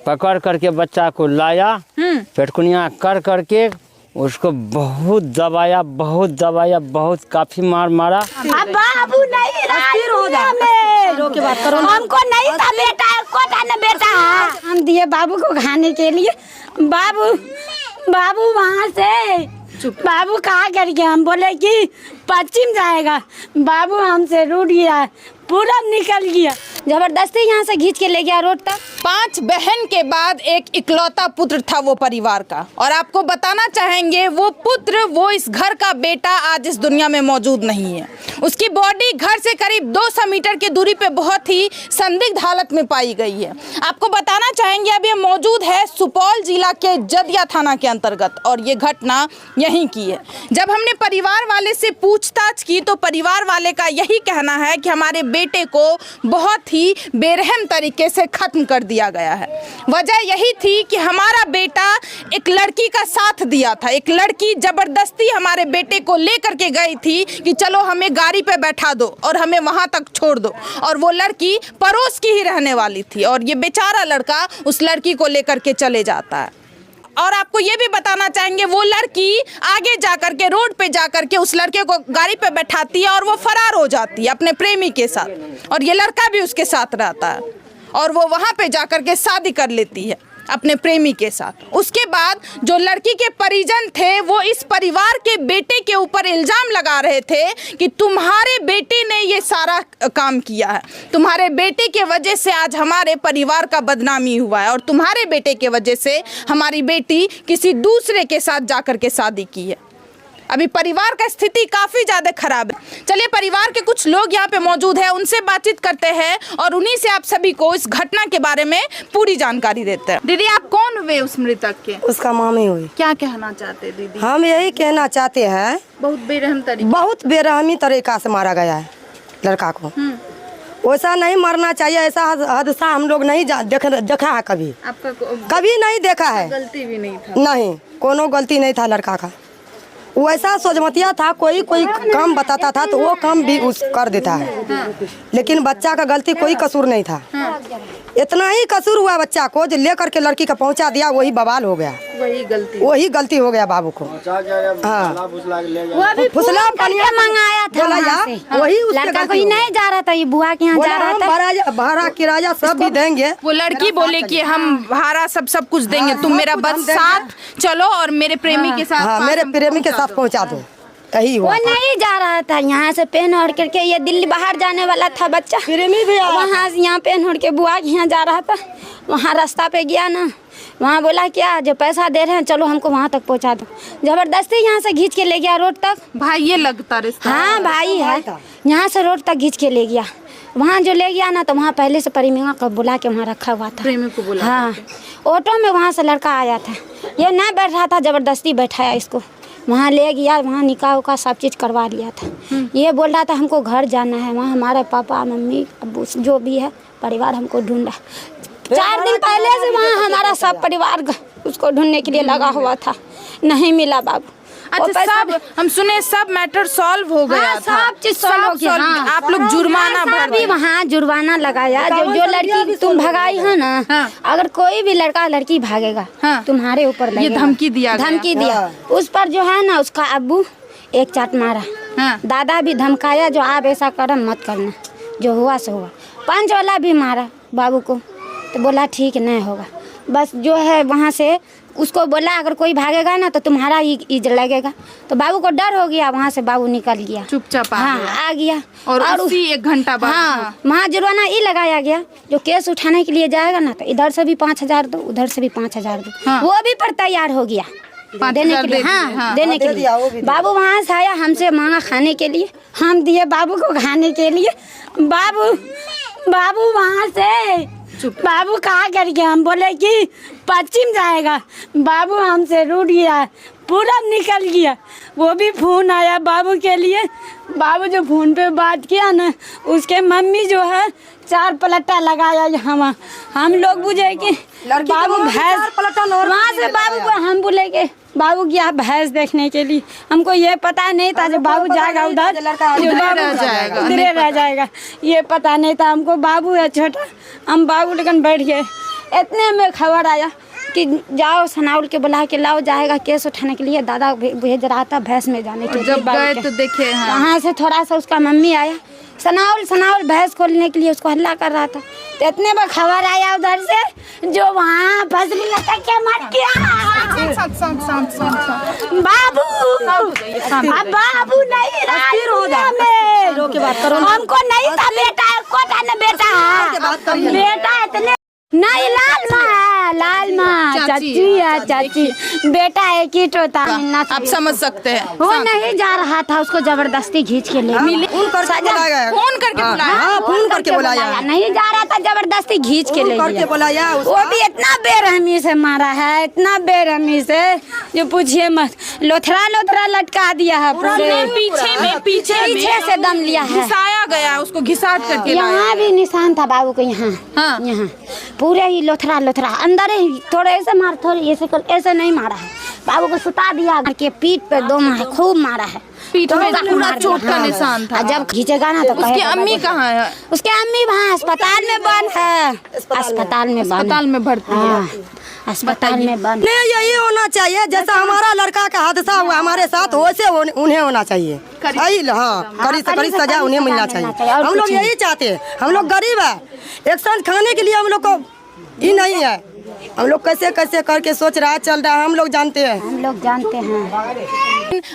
पकड़ करके बच्चा को लाया, पेटकुनिया कर करके उसको बहुत दबाया, बहुत काफी मार मारा। अब बाबू नहीं हमको नहीं था बेटा, कोटा न बेटा हम दिए बाबू को खाने के लिए। बाबू वहाँ से बाबू कहा कर गया, हम बोले कि पश्चिम जाएगा, बाबू हमसे रूठ गया, पूरा निकल गया, जबरदस्ती यहाँ से खींच के ले गया रोड तक। 5 बहन के बाद एक इकलौता पुत्र था वो परिवार का, और आपको बताना चाहेंगे वो पुत्र, वो इस घर का बेटा आज इस दुनिया में मौजूद नहीं है। उसकी बॉडी घर से करीब 200 मीटर की दूरी पे बहुत ही संदिग्ध हालत में पाई गई है। आपको बताना चाहेंगे अब ये मौजूद है सुपौल जिला के जदिया थाना के अंतर्गत, और ये घटना यहीं की है। जब हमने परिवार वाले से पूछताछ की तो परिवार वाले का यही कहना है कि हमारे बेटे को बहुत ही बेरहम तरीके से खत्म कर दिया गया है। वजह यही थी कि हमारा बेटा एक लड़की का साथ दिया था, एक लड़की जबरदस्ती हमारे बेटे को लेकर के गई थी कि चलो हमें गाड़ी पे बैठा दो और हमें वहां तक छोड़ दो, और वो लड़की पड़ोस की ही रहने वाली थी, और ये बेचारा लड़का उस लड़की को लेकर के चले जाता है। और आपको ये भी बताना चाहेंगे वो लड़की आगे जाकर के रोड पे जाकर के उस लड़के को गाड़ी पे बैठाती है और वो फरार हो जाती है अपने प्रेमी के साथ, और ये लड़का भी उसके साथ रहता है, और वो वहाँ पे जाकर के शादी कर लेती है अपने प्रेमी के साथ। उसके बाद जो लड़की के परिजन थे वो इस परिवार के बेटे के ऊपर इल्ज़ाम लगा रहे थे कि तुम्हारे बेटे ने ये सारा काम किया है, तुम्हारे बेटे के वजह से आज हमारे परिवार का बदनामी हुआ है, और तुम्हारे बेटे के वजह से हमारी बेटी किसी दूसरे के साथ जाकर के शादी की है। अभी परिवार का स्थिति काफ़ी ज़्यादा खराब है। चलिए परिवार के कुछ लोग यहाँ पे मौजूद हैं, उनसे बातचीत करते हैं और उन्हीं से आप सभी को इस घटना के बारे में पूरी जानकारी देते हैं। दीदी आप कौन हुए उस मृतक के? उसका मामी हुई। क्या कहना चाहते दीदी? हम यही कहना चाहते हैं, बहुत बेरहमी तरीका से मारा गया है लड़का को। वैसा नहीं मरना चाहिए, ऐसा हादसा हम लोग नहीं देखा है कभी। आपका कभी नहीं देखा है। गलती भी नहीं था? नहीं, कोनो गलती नहीं था लड़का का। वैसा सोचमतिया था, कोई काम बताता था तो वो काम भी उस कर देता है, लेकिन बच्चा का गलती कोई कसूर नहीं था। इतना ही कसूर हुआ बच्चा को जो लेकर के लड़की का पहुंचा दिया, वही बवाल हो गया, वही गलती हो गया बाबू को। हाँ, फुसला पनिया मंगाया था, वही लड़का कोई नहीं जा रहा था, ये बुआ के यहाँ जा रहा था। भाड़ा किराया सब भी देंगे। वो लड़की बोले कि हम भाड़ा सब कुछ देंगे, तुम मेरा बस साथ चलो और मेरे प्रेमी के साथ, मेरे प्रेमी के साथ पहुंचा दो। यही वो नहीं जा रहा था, यहाँ से पेन ओढ़ करके, ये दिल्ली बाहर जाने वाला था बच्चा, वहाँ से यहाँ पेन ओढ़ के बुआ के यहाँ जा रहा था। वहाँ रास्ता पे गया ना, वहाँ बोला क्या जो पैसा दे रहे हैं चलो हमको वहाँ तक पहुँचा दो, जबरदस्ती यहाँ से खींच के ले गया रोड तक। भाई ये लगता रिश्ता? हाँ भाई है, यहाँ से रोड तक खींच के ले गया। वहाँ जो ले गया ना तो वहाँ पहले से प्रेमिका को बुला के वहाँ रखा हुआ था, प्रेमी को बुला। हाँ, ऑटो में वहाँ से लड़का आया था, ये ना बैठ रहा था, जबरदस्ती बैठाया इसको, वहाँ ले गया, वहाँ निकाह उकाह सब चीज़ करवा लिया था। ये बोल रहा था हमको घर जाना है, वहाँ हमारे पापा मम्मी अब्बू जो भी है परिवार हमको ढूंढा। 4 दिन पहले से वहाँ हमारा सब परिवार उसको ढूंढने के लिए लगा हुआ था, नहीं मिला बाबू। अच्छा, सब हम सुने सब मैटर सॉल्व हो गया था? सब चीज सॉल्व हो गया। हाँ, आप लोग जुर्माना भर भी वहाँ जुर्माना लगाया, जो लड़की तुम भगाई है ना, अगर कोई भी लड़का लड़की भागेगा तुम्हारे ऊपर ये धमकी दिया, उस पर जो है ना उसका अब्बू एक चाट मारा, दादा भी धमकाया जो आप ऐसा करम मत करना, जो हुआ सो हुआ। पंच वाला भी मारा बाबू को, तो बोला ठीक नहीं होगा, बस जो है वहाँ से उसको बोला अगर कोई भागेगा ना तो तुम्हारा ही इज्जत लगेगा, तो बाबू को डर हो गया, वहाँ से बाबू निकल गया चुपचाप। हाँ, आ गया और उसी 1 घंटा बाद हाँ वहाँ जुर्माना ये लगाया गया, जो केस उठाने के लिए जाएगा ना तो इधर से भी 5000 दो, उधर से भी 5000 दो, वो भी पर तैयार हो गया देने के लिए। हाँ, देने के लिए बाबू वहाँ से आया, हमसे मांगा खाने के लिए, हम दिए बाबू को खाने के लिए। बाबू वहाँ से बाबू कहा कर गया, हम बोले कि पश्चिम जाएगा, बाबू हमसे रूठ गया, पूरा निकल गया। वो भी फोन आया बाबू के लिए, बाबू जो फोन पे बात किया ना, उसके मम्मी जो है 4 पलटा लगाया यहाँ। हम लोग बुझे कि बाबू भैंस, वहाँ से बाबू को हम बोले कि बाबू गया भैंस देखने के लिए, हमको ये पता नहीं था जो बाबू जाएगा उधर, जो बाबू उधर रह जाएगा, ये पता नहीं था हमको। बाबू है छोटा, हम बाबू लेकिन बैठ गए, इतने में खबर आया कि जाओ सनाउल के बुला के लाओ, जाएगा केस उठाने के लिए। दादा भेज रहा था भैंस में जाने के लिए। जब गए तो देखे वहाँ से थोड़ा सा उसका मम्मी आया, सनाउल भैंस खोलने के लिए उसको हल्ला कर रहा था। तो इतने में खबर आया उधर से, जो वहाँ फसली लटक के मर गया। बाबू नहीं रहा, रोके बात करो, हमको नहीं था बेटा, कोटा ने बेटा इतने नहीं, लाल माँ चाची है, चाची बेटा एक ही टोता मिलना आप समझ सकते हैं। वो नहीं जा रहा था, उसको जबरदस्ती खींच के ले फोन करके बुलाया, नहीं जा रहा था, जबरदस्ती खींच के ले बुलाया। वो भी इतना बेरहमी से मारा है, इतना बेरहमी से जो पूछिए मत। लोथरा लटका दिया है पूरे पीछे से दम लिया है, घिसाया गया उसको, घिसाट करके यहाँ भी निशान था बाबू को, यहाँ पूरे ही लोथरा अंदर ही, थोड़े ऐसे मार, थोड़े ऐसे नहीं मारा है। बाबू को सुता दिया के पीठ पे दो मार खूब मारा है, पीठ में पूरा चोट का निशान था। जब खींचेगा ना तो उसकी अम्मी कहाँ है? उसके अम्मी वहाँ अस्पताल में बंद है, अस्पताल में भर्ती है, अस्पताल में बंद। नहीं, यही होना चाहिए जैसा हमारा लड़का का हादसा हुआ हमारे साथ, वैसे उन्हें होना चाहिए। कड़ी से कड़ी सजा उन्हें मिलना चाहिए। हम लोग यही चाहते हैं, हम लोग गरीब है, एक साथ खाने के लिए हम लोग को ही नहीं है। हम लोग कैसे करके सोच रहा है, चल रहा है, हम लोग जानते हैं।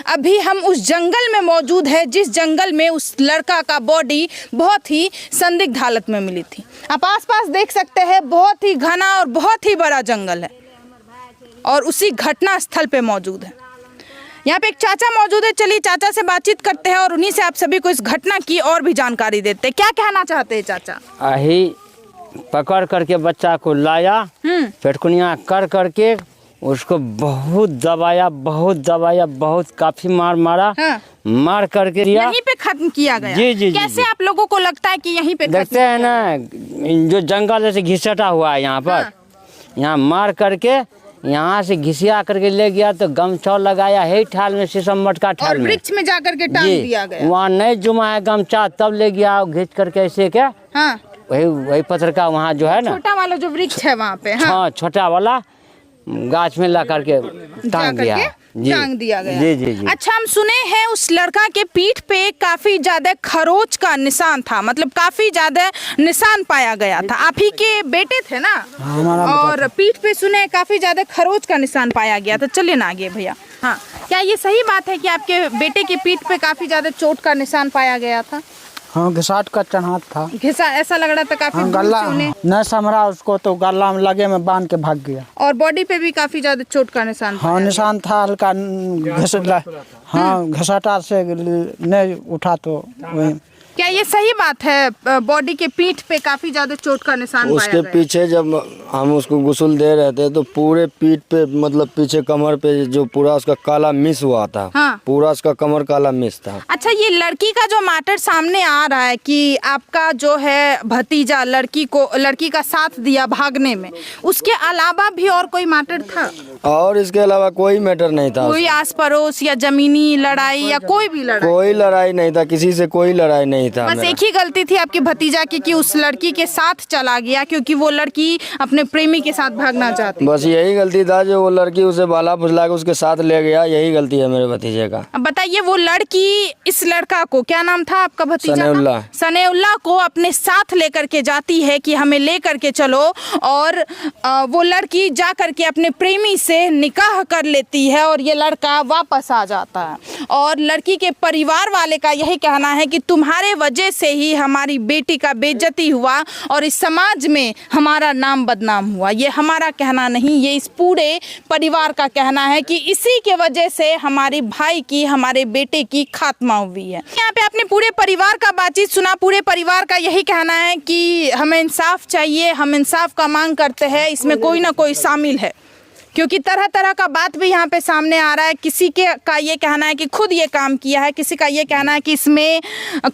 अभी हम उस जंगल में मौजूद है जिस जंगल में उस लड़का का बॉडी बहुत ही संदिग्ध हालत में मिली थी। आप आसपास देख सकते हैं, बहुत ही घना और बहुत ही बड़ा जंगल है और उसी घटना स्थल पे मौजूद है। यहाँ पे एक चाचा मौजूद है, चलिए चाचा से बातचीत करते हैं और उन्हीं से आप सभी को इस घटना की और भी जानकारी देते हैं। क्या कहना चाहते हैं चाचा? यही पकड़ करके बच्चा को लाया, पेटकुनिया कर करके उसको बहुत दबाया, बहुत काफी मारा। मार करके दिया, यहीं पे खत्म किया गया। जी। कैसे आप लोगों को लगता है कि यहीं पे देखते हैं ना, जो जंगल से घिसटा हुआ है यहाँ पर, यहाँ मार करके यहाँ से घिसिया करके ले गया, तो गमछा लगाया है ठाल में, शीशम मटका ठाल में, वृक्ष में जाकर के टांग दिया गया। वहाँ नहीं जुमा है गमछा, तब ले गया घिंच करके ऐसे क्या, वही पत्थर का वहाँ जो है ना, छोटा वाला जो वृक्ष है वहाँ पे, हाँ छोटा वाला गाछ में ला करके टांग दिया गया। जी। अच्छा, हम सुने हैं उस लड़का के पीठ पे काफी ज्यादा खरोच का निशान था, मतलब काफी ज्यादा निशान पाया गया था। आप ही के बेटे थे ना? और पीठ पे सुने काफी ज्यादा खरोच का निशान पाया गया था। चलिए ना आगे भैया। हाँ, क्या ये सही बात है कि आपके बेटे की पीठ पे काफी ज्यादा चोट का निशान पाया गया था? हाँ, घिसाट का चढ़ात था, घिसा ऐसा लग रहा था काफी। हाँ, गला न समरा उसको, तो गला में लगे में बांध के भाग गया। और बॉडी पे भी काफी ज्यादा चोट का निशान? हाँ, निशान था हल्का घिसाटा से नहीं उठा तो वही। क्या ये सही बात है, बॉडी के पीठ पे काफी ज्यादा चोट का निशान पाया उसके गया? पीछे जब हम उसको गुस्ल दे रहे थे तो पूरे पीठ पे, मतलब पीछे कमर पे जो पूरा उसका काला मिस हुआ था। पूरा उसका कमर काला मिस था। अच्छा, ये लड़की का जो मैटर सामने आ रहा है कि आपका जो है भतीजा लड़की का साथ दिया भागने में, उसके अलावा भी और कोई मैटर था? और इसके अलावा कोई मैटर नहीं था। कोई आस पड़ोस या जमीनी लड़ाई या कोई भी लड़ाई? कोई लड़ाई नहीं था, किसी से कोई लड़ाई नहीं था। बस एक ही गलती थी आपके भतीजा की कि उस लड़की के साथ चला गया, क्योंकि वो लड़की अपने प्रेमी के साथ भागना चाहती। बस यही गलती था, जो वो लड़की उसे बाला फुसला के उसके साथ ले गया, यही गलती है मेरे भतीजे का। अब बताइए, वो लड़की इस लड़का को, क्या नाम था आपका भतीजा? सनेउल्लाह को अपने साथ लेकर के जाती है कि हमें लेकर के चलो, और वो लड़की जा करके अपने प्रेमी से निकाह कर लेती है और ये लड़का वापस आ जाता है। और लड़की के परिवार वाले का यही कहना है कि तुम्हारे वजह से ही हमारी बेटी का बेइज्जती हुआ और इस समाज में हमारा नाम बदनाम हुआ। ये हमारा कहना नहीं, ये इस पूरे परिवार का कहना है कि इसी के वजह से हमारे भाई की, हमारे बेटे की खात्मा हुई है। यहाँ पे आपने पूरे परिवार का बातचीत सुना। पूरे परिवार का यही कहना है कि हमें इंसाफ चाहिए, हम इंसाफ का मांग करते हैं, इसमें कोई ना कोई शामिल है, क्योंकि तरह तरह का बात भी यहाँ पे सामने आ रहा है। किसी का ये कहना है कि खुद ये काम किया है, किसी का ये कहना है कि इसमें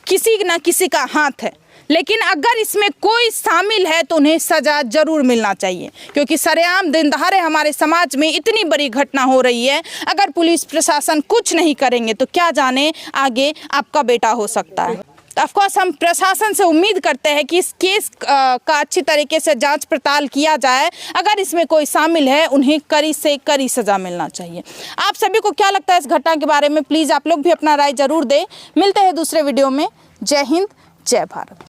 किसी न किसी का हाथ है, लेकिन अगर इसमें कोई शामिल है तो उन्हें सजा जरूर मिलना चाहिए, क्योंकि सरेआम दिन दहाड़े हमारे समाज में इतनी बड़ी घटना हो रही है। अगर पुलिस प्रशासन कुछ नहीं करेंगे तो क्या जाने आगे आपका बेटा हो सकता है। ऑफ कोर्स हम प्रशासन से उम्मीद करते हैं कि इस केस का अच्छी तरीके से जांच पड़ताल किया जाए। अगर इसमें कोई शामिल है उन्हें कड़ी से कड़ी सजा मिलना चाहिए। आप सभी को क्या लगता है इस घटना के बारे में? प्लीज़ आप लोग भी अपना राय जरूर दें। मिलते हैं दूसरे वीडियो में। जय हिंद, जय भारत।